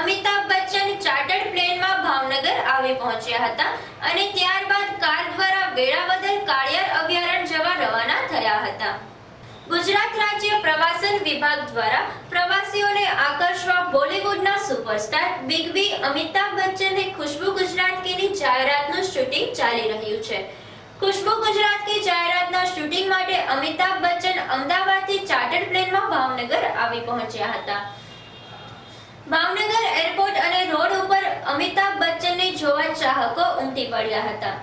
Amitabh Bachchan chartered પ્લેનમાં ભાવનગર આવી પહોંચ્યા હતા અને ત્યારબાદ કાર દ્વારા વેળાવદર કાળિયાર અભયારણ્ય જવા રવાના થયા હતા। ગુજરાત રાજ્ય પ્રવાસન વિભાગ દ્વારા પ્રવાસીઓને આકર્ષવા બોલિવૂડના સુપરસ્ટાર બિગ બી અમિતાભ બચ્ચનની ખુશ્બુ ગુજરાત કી જાહેરાતનું શૂટિંગ ચાલી રહ્યું છે। ખુશ્બુ ગુજરાત કી જાહેરાતના શૂટિંગ માટે અમિતાભ બચ્ચન અમદાવાદથી ચાર્ટર્ડ પ્લેનમાં ભાવનગર આવી પહોંચ્યા હતા। ભાવનગર એરપોર્ટ અને રોડ ઉપર અમિતાભ બચ્ચનને જોવા ચાહકો ઉમટી પડ્યા હતા।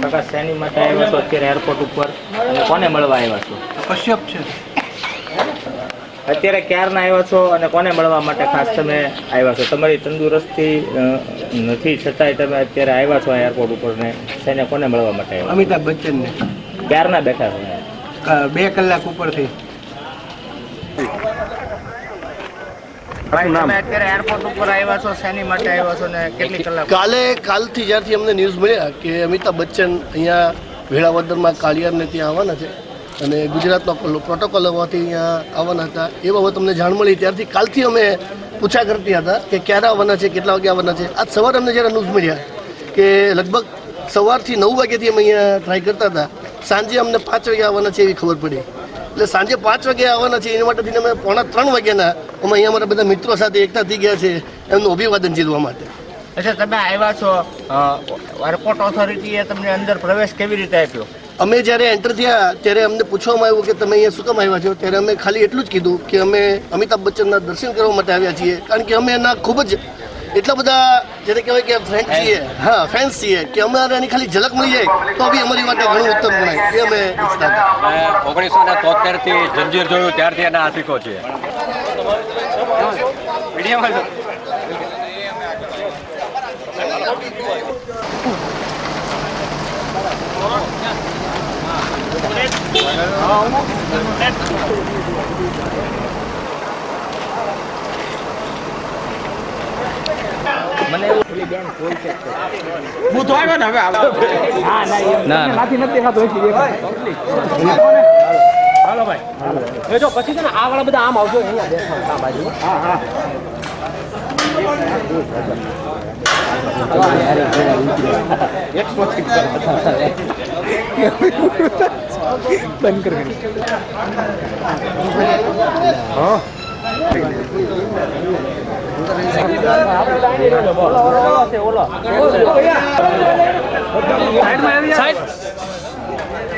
કાકા શેની માટે આવ્યા છો અત્યારે એરપોર્ટ ઉપર અને કોને મળવા આવ્યા છો? કશ્યપ છે। અત્યારે ક્યારના આવ્યા છો અને કોને મળવા માટે ખાસ તમે આવ્યા છો? તમારી તંદુરસ્તી નથી છતાંય તમે અત્યારે આવ્યા છો એરપોર્ટ ઉપર ને તેને કોને મળવા માટે આવ્યા? અમિતાભ બચ્ચનને। ક્યારના બેઠા છો? 2 કલાક ઉપરથી। અત્યારે એરપોર્ટ ઉપર આવ્યા છો, શેની માટે આવ્યા છો ને કેટલી કલાક? કાલથી જ્યારથી અમને ન્યૂઝ મળ્યા કે અમિતાભ બચ્ચન અહીંયા વેળાવદરમાં કાળિયારને ત્યાં આવવાના છે અને ગુજરાતનો પ્રોટોકોલ હોવાથી અહીંયા આવવાના હતા એ બાબત અમને જાણ મળી ત્યારથી કાલથી અમે પૂછા કરતી હતા કે ક્યારે આવવાના છે, કેટલા વાગે આવવાના છે। આજ સવારે અમને જ્યારે ન્યૂઝ મળ્યા કે લગભગ સવારથી 9 વાગ્યાથી અમે અહીંયા ટ્રાય કરતા હતા, સાંજે અમને 5 વાગે આવવાના છે એવી ખબર પડી। એટલે સાંજે 5 વાગે આવવાના છે એના માટેથી અમે 2:45 વાગ્યાના અમે અહીંયા અમારા બધા મિત્રો સાથે એકઠા થઈ ગયા છે એમનું અભિવાદન જીતવા માટે। અચ્છા, તમે આવ્યા છો, એરપોર્ટ ઓથોરિટીએ તમને અંદર પ્રવેશ કેવી રીતે આપ્યો? અમે જ્યારે એન્ટર થયા ત્યારે અમને પૂછવામાં આવ્યું કે તમે અહીંયા શું કામ આવ્યા છો? ત્યારે અમે ખાલી એટલું જ કીધું કે અમે અમિતાભ બચ્ચનના દર્શન કરવા માટે આવ્યા છીએ, કારણ કે અમે એના ખૂબ જ એટલા બધા જેને કહેવાય કે ફ્રેન્ડ છીએ, હા ફેન્સ છીએ કે અમારે એની ખાલી ઝલક મળી જાય તો બી અમારી માટે ઘણું ઉત્તમ ગણાય એ અમે ઈચ્છતા હતા। 1973 થી જંજીર જોયું ત્યારથી એના આશિકો છીએ। મને એવું બેન કોઈ છે હું તો આવ્યો ને હવે હા ના નથી દેખાતો હાલો ભાઈ એ જો પછી છે ને આ વાળા બધા આમ આવજો અહીંયા બેસવા આ બાજુ હા હા બંધ કર હા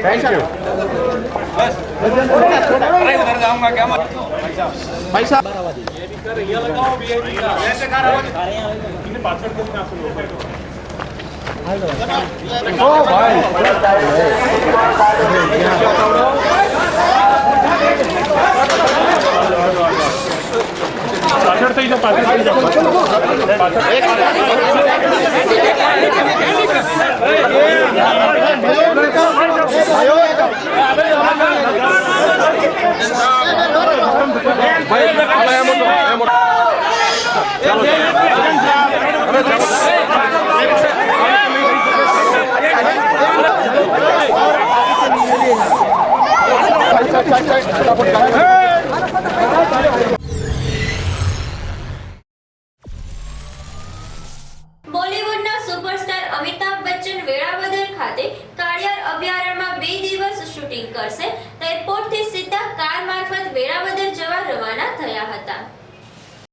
थैंक यू पैसा ओ भाई પાછળ થઈ જાઓ પાછળ થઈ જાઓ ભાઈ